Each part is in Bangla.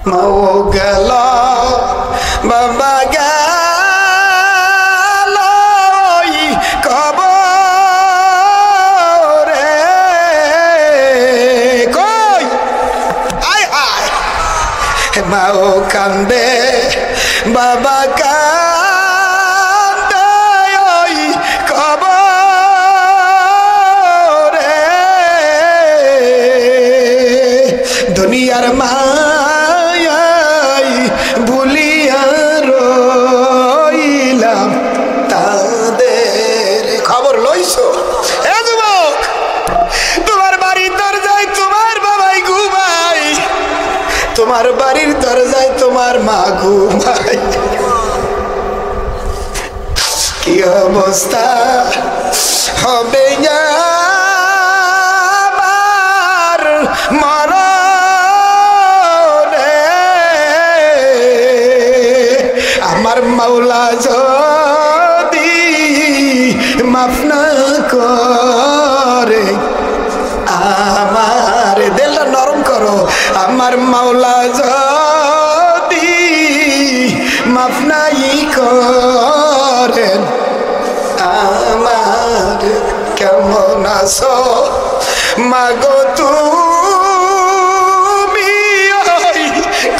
মাও গেল বাবা গেল কবরে কই আয় আয় মাও কান্দে বাবা কান্দে ওই কবরে দুনিয়ার মায়াই ভুলিয়া রইলাম তাদের খবর লইছো এ যুবক তোমার বাড়ির দরজায় তোমার বাবাই ঘুমাই তোমার বাড়ির দরজায় তোমার মা ঘুমাই কি অবস্থা হবে আমার মরণে আমার মাওলা যদি মাফ না করে আমার দিলটা নরম করো আমার মাওলা যদি মাফ নাই করেন আমার কেমন আছো মাগো তুমি ওই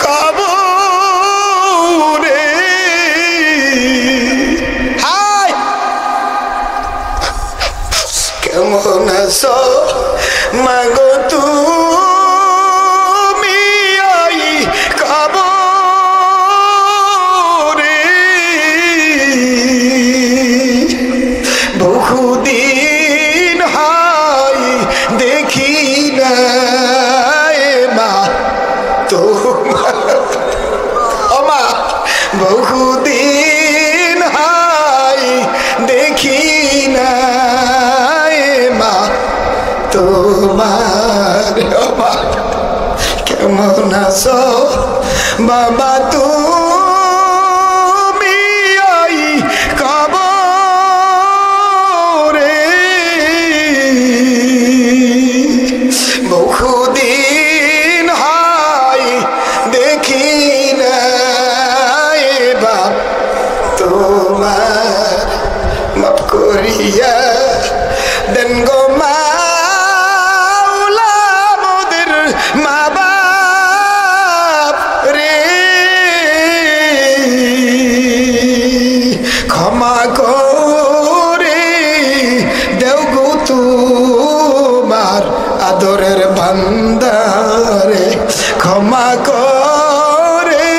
কবরে হায় কেমন আছো মাগো তুমি ওই কবরে বহুদিন হয় দেখি না মা তোমার ও মা বহুদিন হয় দেখি না মা তোমার ও মা কেমন আছো বাবা তুমি ওই কবরে বহুদিন হয় দেখি না বাপ তোমার মাফ করিয়া দেন গো মাওলা মোদের মা বাপ রে ক্ষমা করে দেও গো তোমার আদরের বান্দারে ক্ষমা করে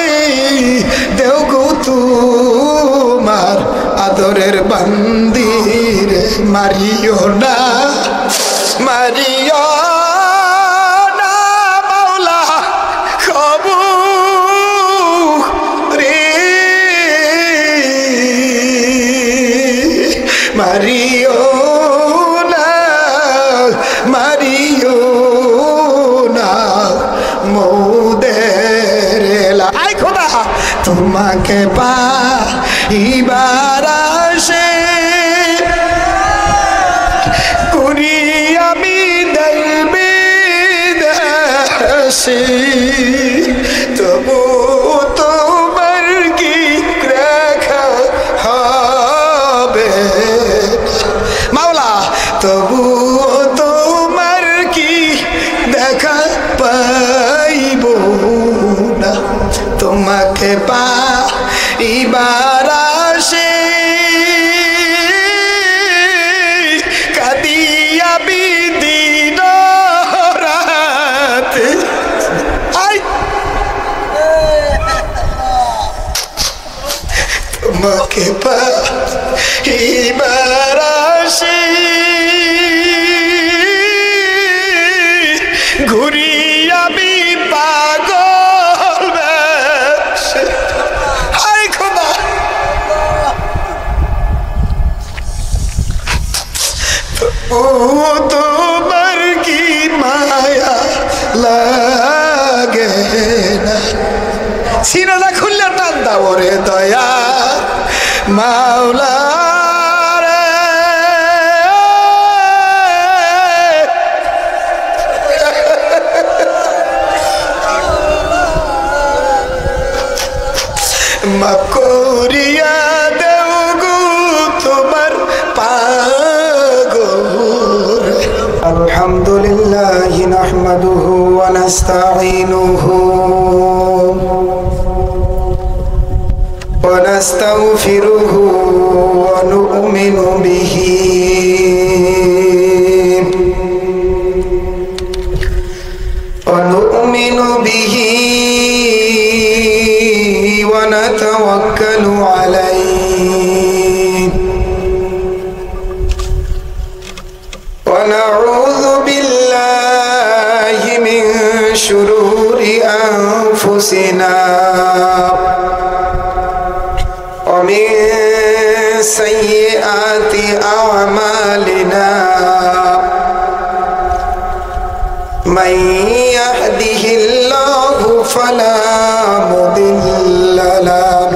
দেও গো তোমার আদরের বান্দিরে মারিও না মারিও না মাওলা কবরে মারিও না মারিও না মোদের আই খোদা তোমাকে পাইবার আসে করি আমি দেখবে দেশে তবু তোমার কি রাখা হবে মাওলা তবু তোমার কি দেখা পাইব না তোমাকে পাইবার আসে কাদিয়া বিদিন রাত তোমাকে পাইবার আসে ঘুরি আমি পাগল বেশে হায় খোদা ও তোমার কি মায়া লাগে না সিনাটা খুললে টান দাও রে দয়া মাওলা মাফ করিয়া দেও গো তোমার পাগল। আলহামদুলিল্লাহ নাহমাদুহু ওয়া নাস্তাঈনুহু ওয়া নাস্তাগফিরুহু ওয়া নু'মিনু বিহি ونؤمن به ونتوكل عليه ونعوذ بالله من شرور أنفسنا ومن سيئات أعمالنا من يهده الله فلا مضل له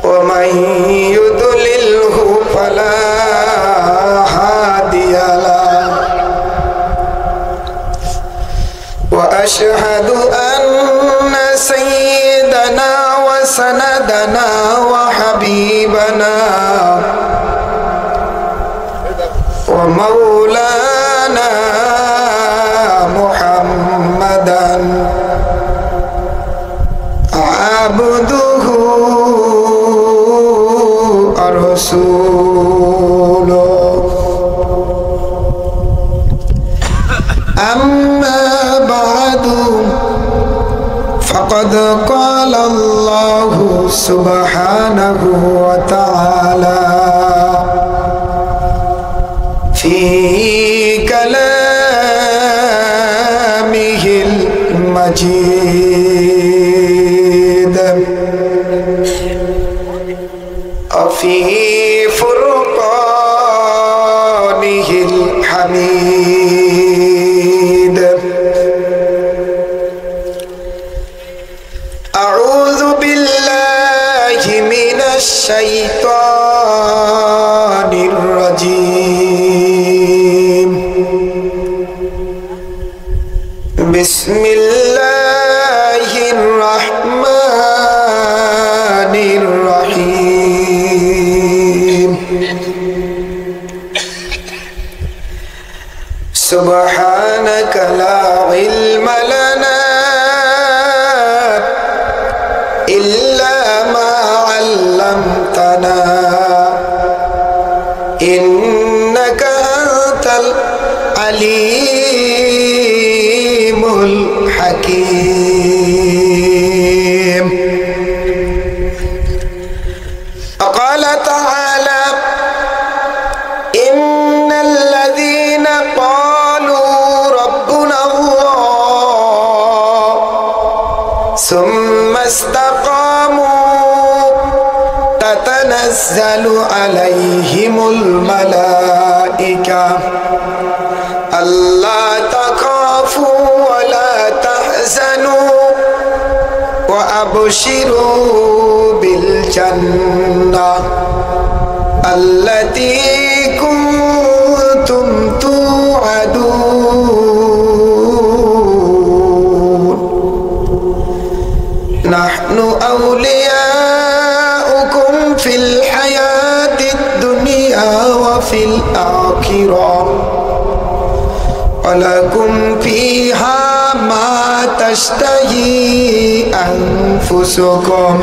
ومن يضلله فلا هادي له وأشهد أن سيدنا وسندنا وحبيبنا ومولانا محمدا عبده ورسوله أما بعد فقد قال الله سبحانه وتعالى في كلامه المجيد وفي فرقانه الحميد أعوذ بالله من الشيطان الرجيم بسم الله الرحمن الرحيم سبحانك لا علم لنا إلا ما علمتنا إنك أنت العليم الحكيم وقال تعالى إن الذين قالوا ربنا الله ثم استقاموا تتنزل عليهم الملائكة ألا تخافوا ولا تحزنوا وأبشروا بالجنة التي كنتم توعدون نحن أولياؤكم في الحياة الدنيا وفي الآخرة ولكم فيها ما تشتهي أنفسكم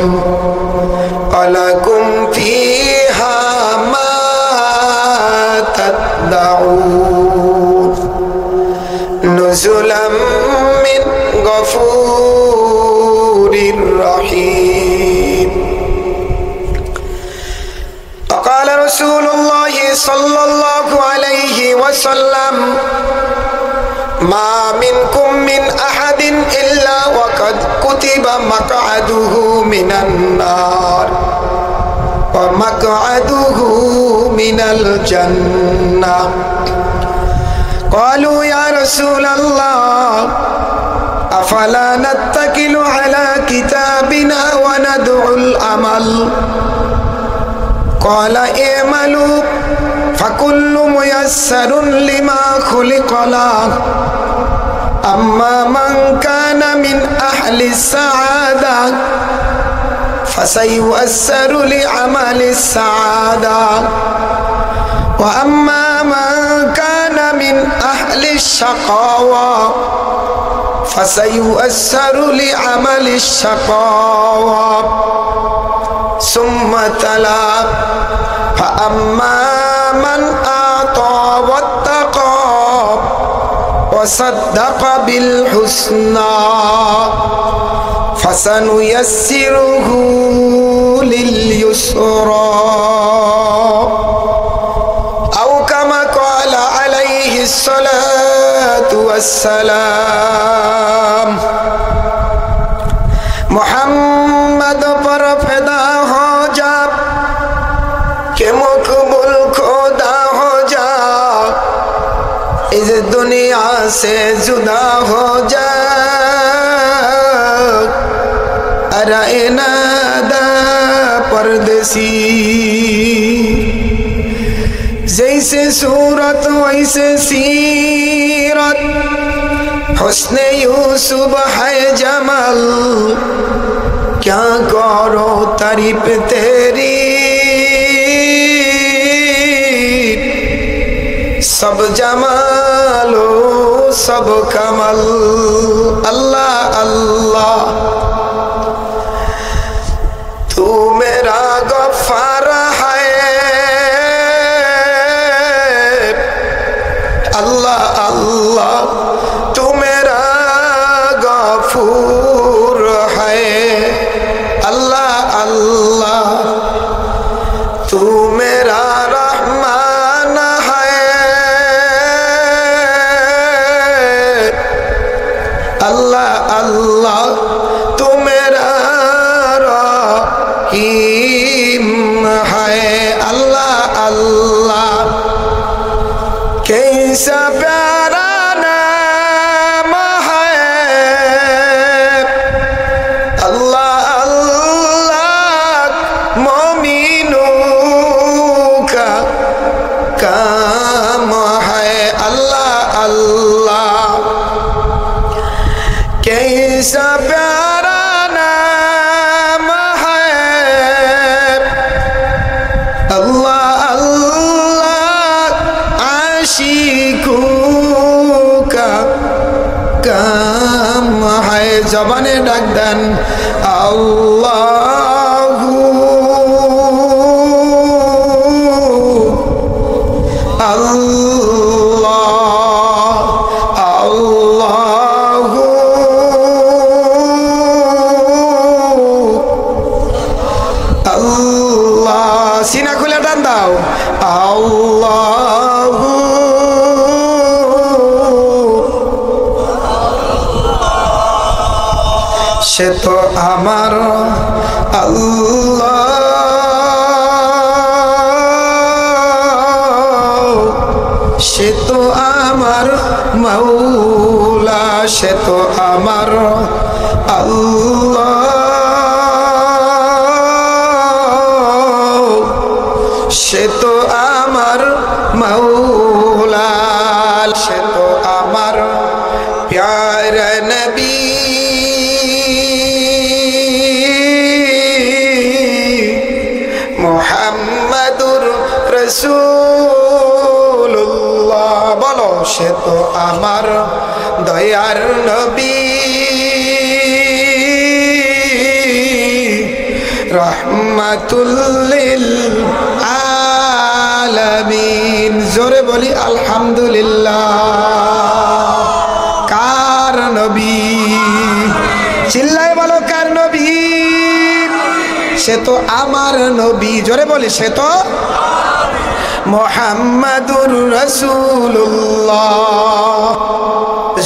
ولكم فيها ما تدعون نزلا من غفور رحيم. وقال رسول الله صلى الله عليه وسلم ما منكم من أحد إلا وقد كتب مقعده من النار ومقعده من الجنة. قالوا يا رسول الله أفلا نتكل على كتابنا وندعو الأمل؟ قال اعملوا فكل ميسر لما خلق له أما من كان من أهل السعادة فسييسر لعمل السعادة وأما من كان من أهل الشقاوة فسييسر لعمل الشقاوة ثم تلا فأما من أعطى واتقى وصدق بالحسنى فسنيسره لليسرى أو كما قال عليه الصلاة والسلام محمد پر فدا ہو جا کہ مقبول خدا ہو جا اس دنیا سے جدا ہو جا ارائنادا پردسی جیسے صورت ویسے سیرت حسن یوسف ہے جمال کیا کرو تعریف تیری سب جمال و سب کمال اللہ اللہ تو میرا غفار ہے اللہ اللہ تو میرا غفور ہے اللہ اللہ تو میرا رحمان ہے اللہ اللہ تو میرا رحیم ہے اللہ اللہ کیسا پیارا نام ہے اللہ اللہ مومنوں کا کام ہے اللہ اللہ کیسا پیارا نام ہے اللہ اللہ عاشقوں کا کام ہے زبانے ڈاک دن اللہ Allah sina খুলে টান দাও আল্লাহ সে তো আমার আল্লাহ সে তো আমার মাওলা সে তো আমার আল্লাহ সে তো আমার মাওলা সে তো আমার প্যারা নবী মুহাম্মাদুর রাসূলুল্লাহ বলো সে তো আমার দয়ার নবী রহমাতুল লিল আলামিন জোরে বলি আলহামদুলিল্লাহ কার নবী চিল্লায় বলো কার নবী সে তো আমার নবী জোরে বলি সে তো মুহাম্মাদুর রাসূলুল্লাহ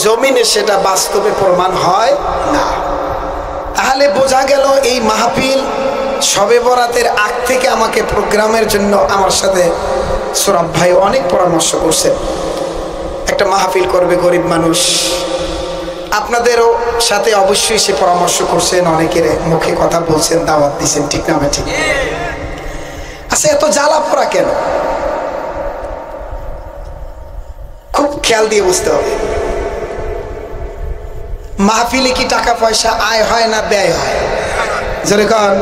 জমিনে সেটা বাস্তবে প্রমাণ হয় না তাহলে বোঝা গেল এই মাহফিল শবে বরাতের আগ থেকে আমাকে প্রোগ্রামের জন্য আমার সাথে সৌরভ ভাই অনেক পরামর্শ করছে একটা মাহফিল করবে গরিব মানুষ আপনাদেরও সাথে অবশ্যই সে পরামর্শ করছেন অনেকের মুখে কথা বলছেন দাওয়াত দিয়েছেন ঠিক না ঠিক আচ্ছা এত জ্বালা পোড়া কেন খুব খেয়াল দিয়ে বুঝতে হবে মাহফিলে কি টাকা পয়সা আয় হয় না ব্যয় হয় জোরে কর।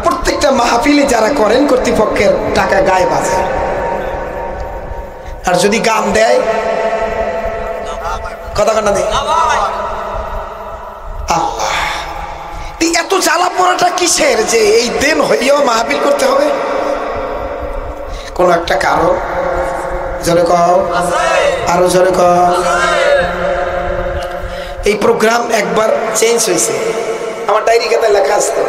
প্রত্যেকটা মাহফিলে যারা করেন কর্তৃপক্ষের টাকা গায়ে বাজে, আর যদি গান দেয় কথা কান্না দেয় আল্লাহ। এত জ্বালা পড়াটা কিসের যে এই দিন হইয়াও মাহফিল করতে হবে? কোন একটা কারণ, জোরে কও, আরো জোরে কও। এই প্রোগ্রাম একবার চেঞ্জ হয়েছে, আমার ডায়েরি খাতায় লেখা আসতো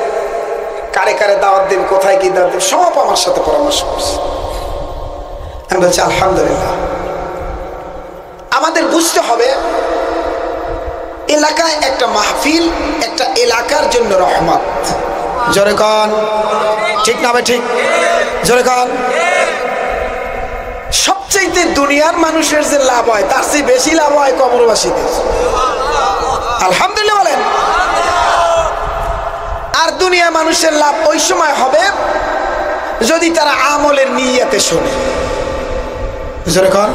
কারে কারে দাওয়াত দেব, কোথায় কি দাওয়াত দেব, সব আমার সাথে পরামর্শ করছে। আমি বলছি আলহামদুলিল্লাহ। আমাদের বুঝতে হবে এলাকায় একটা মাহফিল একটা এলাকার জন্য রহমত। জোরে কন, ঠিক না ভাই? ঠিক, জোরে কন। সবচেয়ে দুনিয়ার মানুষের যে লাভ হয় তার চেয়ে বেশি লাভ হয় কবরবাসীদের। আলহামদুলিল্লাহ বলেন। আর দুনিয়া মানুষের লাভ ওই সময় হবে যদি তারা আমলের নিয়তে শোনে। জোরে কন।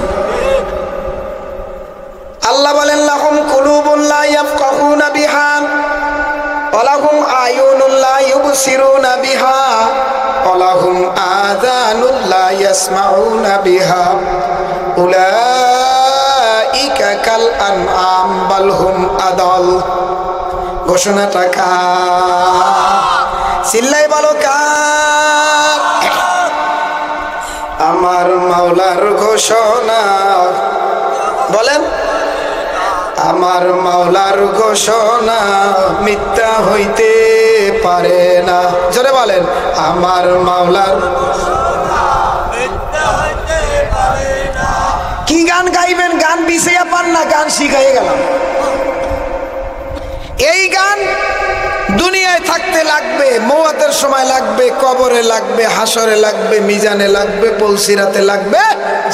আল্লাহ বলেন লাহুম কুলুবুন লা ইয়াফকাহুনা বিহা ওয়া লাহুম আয়ুনুন লা ইউবসিরুনা বিহা ওয়া লাহুম আযানুন লা ইয়াসমাউনা বিহা উলাইকা কাল আনআম বাল হুম আদাল। ঘোষণাটা কার? চিল্লাই বলো কার? আমার মাওলার ঘোষণা। বলেন আমার মাওলার ঘোষণা মিথ্যা হইতে পারে না। জোরে বলেন আমার মাওলার কি গান গাইবেন? গান বিছাইয়া পান না, গান শিখাইয়ে গেলাম। এই গান দুনিয়ায় থাকতে লাগবে, মওয়াতের সময় লাগবে, কবরে লাগবে, হাসরে লাগবে, মিজানে লাগবে, পুলসিরাতে লাগবে,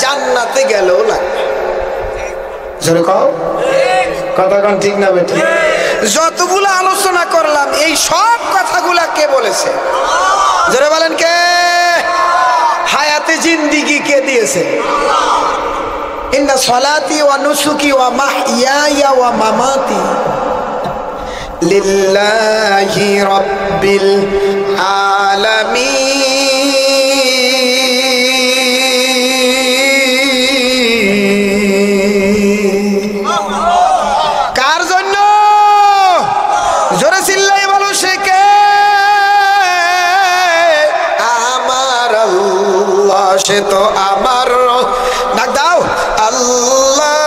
জান্নাতে গেলেও লাগবে। জোরে কও, কথা কোন ঠিক না বেটি? যতগুলো আলোচনা করলাম এই সব কথাগুলা কে বলেছে? জোরে বলেন কে? হায়াতে জিন্দেগি কে দিয়েছে? ইন্না সলাতি ওয়া নুসুকি ওয়া মাহইয়ায়া ওয়া মামাতি লিল্লাহি রাব্বিল আলামিন। কার জন্য? জোরে চিল্লাই বলো সে কে? আমার আল্লাহ, সে তো আমার। ডাক দাও আল্লাহ,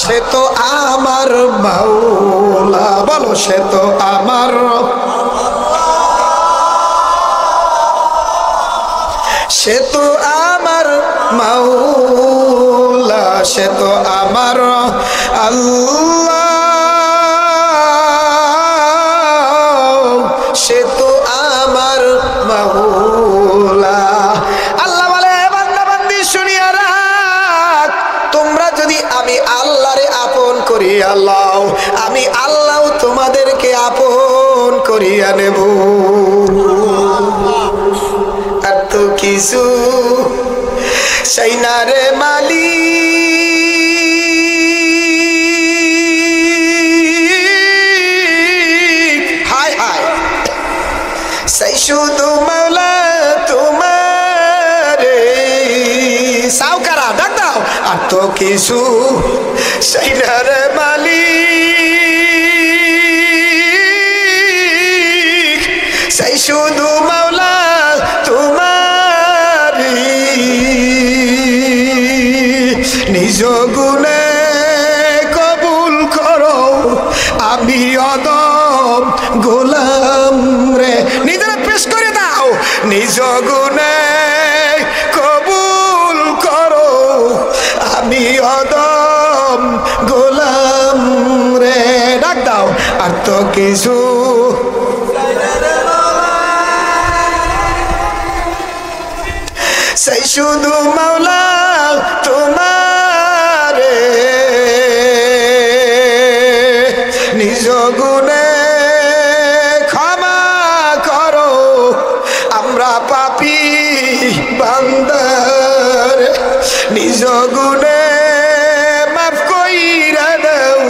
সে তো আমার মাওলা। বলো সে তো আমার, সে তো আমার মাওলা, সে তো আমার আল্লাহ, সে তো আমার মাওলা। আল্লাহ বলে বান্দা বান্দি শুনিয়া রাখ, তোমরা যদি আমি আল্লাহরে আপন করি আল্লাহ, আমি আল্লাহ তোমাদেরকে আপন করিয়া নেব। আর তো কিছু সেই না রে মালিক, হায় হায়, সেই শুধু মাওলা তোমারে। সাউকারা ডাক দাও আর তো কিছু সেই না রে মালিক, সেই শুধু মাওলা তোমারি। নিজ গুণে কবুল করো, আমি অদম গোলাম রে। নিজেরা পেশ করে দাও। নিজ গুণে কবুল করো, আমি অদম গোলাম রে। ডাক দাও আর তো কিছু সেই শুধু মাওলা তোমারে। নিজ গুণে ক্ষমা করো, আমরা পাপী বান্দার। নিজ গুণে মাফ কইরা দাও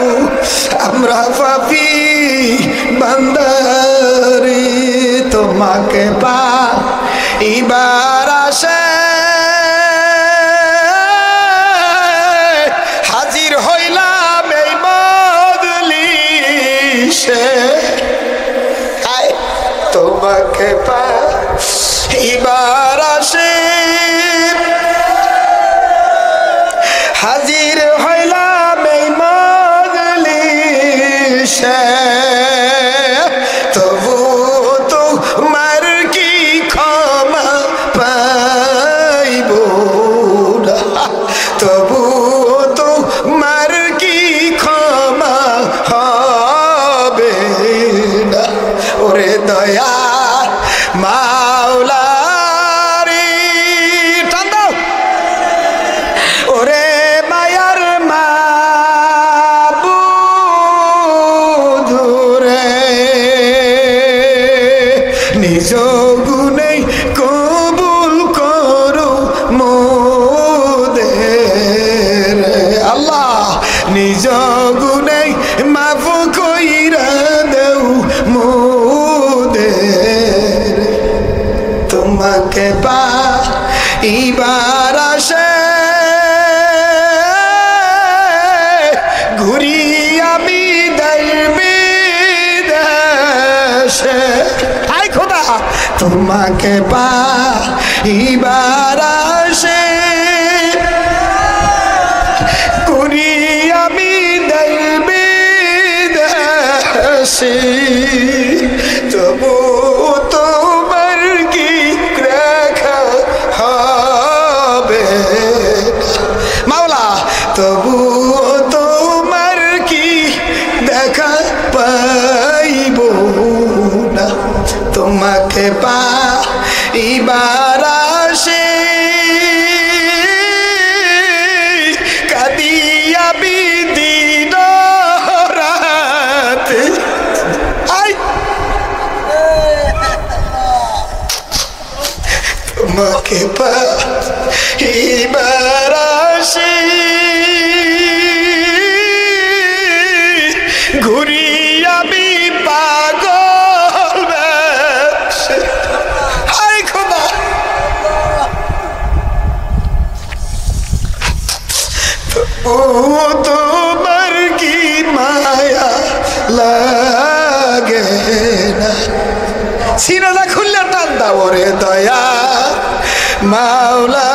তোমাকে পাইবার আসে হাজির হইলাম এই মজলিসে তবু তোমার কি ক্ষমা পাইব না তবু তোমার কি ক্ষমা হবে না ওরে দয়া মাওলা রে টান দাও ওরে মায়ার মাবুদ রে নিজ গুণে কবুল করো মোদের আল্লাহ নিজ গুণে মাফ কইরা দেও মোদের তোমাকে পাইবার আসে ঘুরি আমি দেশে আই খোদা তোমাকে পাইবার আসে ঘুরি আমি দেশে তবু তোমার কি দেখা হবে মাওলা তবু তোমার কি দেখা পাইব না তোমাকে পাইবার আসে কাদিয়া বিদিন রাত আই তোমাকে পাইবার আসে ঘুরি আমি পাগল বেশে হায় খোদা ও তোমার কি মায়া লাগে না সিনাটা খুললে টান দাও রে দয়া মাওলা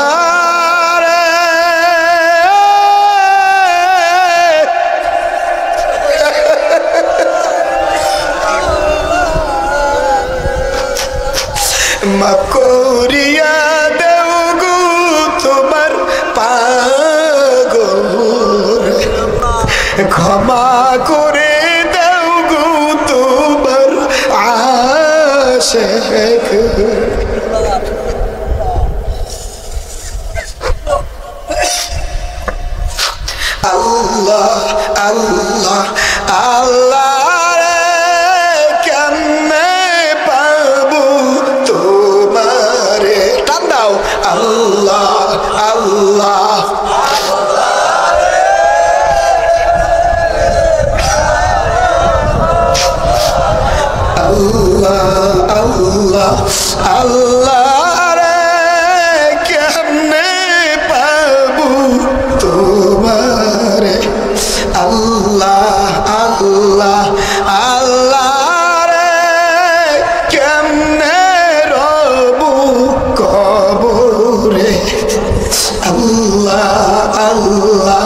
মাফ করিয়া দেও গো তোমার পাগল ক্ষমা করে দেও গো তোমার আশিক আল্লাহ আল্লাহ আল্লাহ আল্লাহ আল্লাহ আল্লাহ আল্লাহ আল্লাহ রে কেমনে পাবো তোমারে আল্লাহ আল্লাহ আল্লাহ রে কেমনে রবু কবরে আল্লাহ আল্লাহ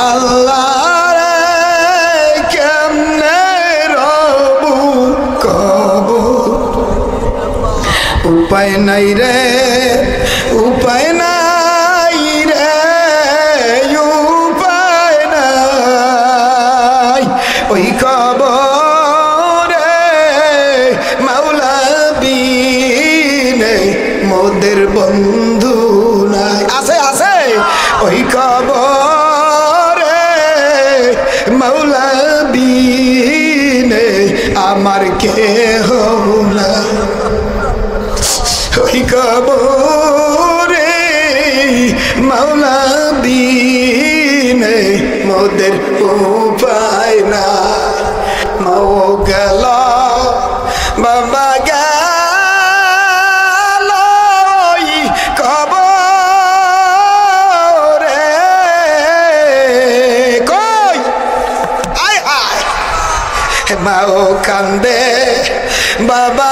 আল্লাহ উপায় নাই রে উপায় নাই রে উপায় নাই ওই কবরে মাওলা বিনে মোদের বন্ধু নাই আছে আছে ওই কবরে মাওলা বিনে আমার কেহ নাই ওই কবরে মাওলা বিনে মোদের উপায় না মাও গেল বাবা গেল কবরে কই আয় আয় মাও কান্দে বাবা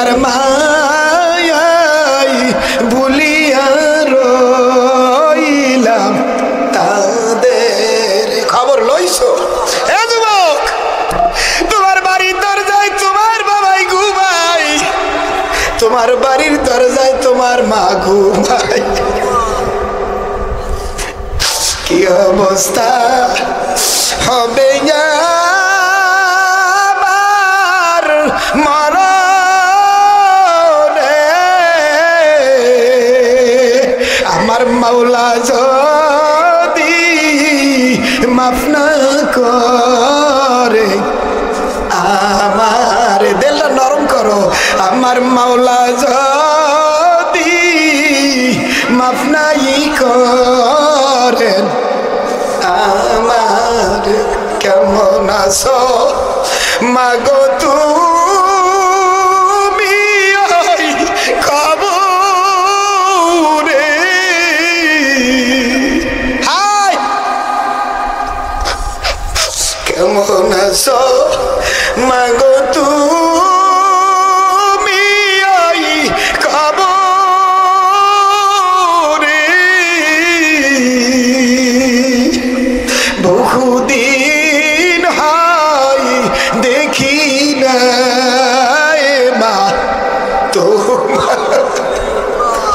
দুনিয়ার মায়াই ভুলিয়া রইলাম তাদের। খবর লইছো এ যুবক, তোমার বাড়ির দরজায় তোমার বাবাই ঘুমায়, তোমার বাড়ির দরজায় তোমার মা ঘুমায়। কি অবস্থা হবে আমার মরণে, আমার মাওলা যদি মাফ না করে, আমার দিলটা নরম করো, আমার মাওলা যদি মাফ নাই করেন, আমার কেমন আছো মাগো তুমি ওই কবরে। হায় কেমন আছো মাগো তুমি ওই কবরে। বহুদিন হয় দেখি না মা তোমার,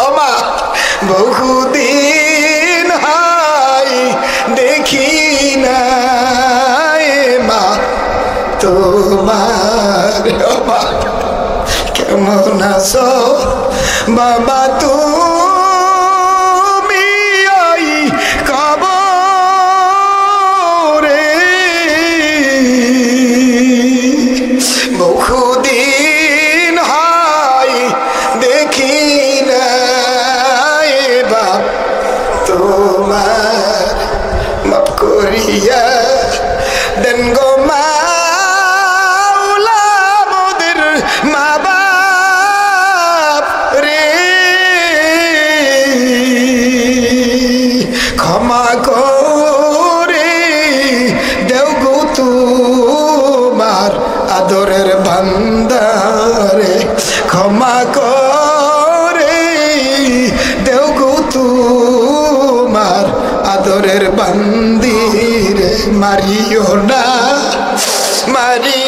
ও মা বহুদিন হয় দেখি না মা তোমার। ও মা কেমন আছো বাবা তুমি ওই কবরে। বহুদিন হয় দেখি না বাপ তোমার, মাফ করিয়া দেন গো মাওলা মোদের মা বাপ রে। ক্ষমা করে দেও গো তোমার আদরের বান্দারে, ক্ষমা করে দেও গো তোমার আদরের বান্দিরে। মারিও না মারি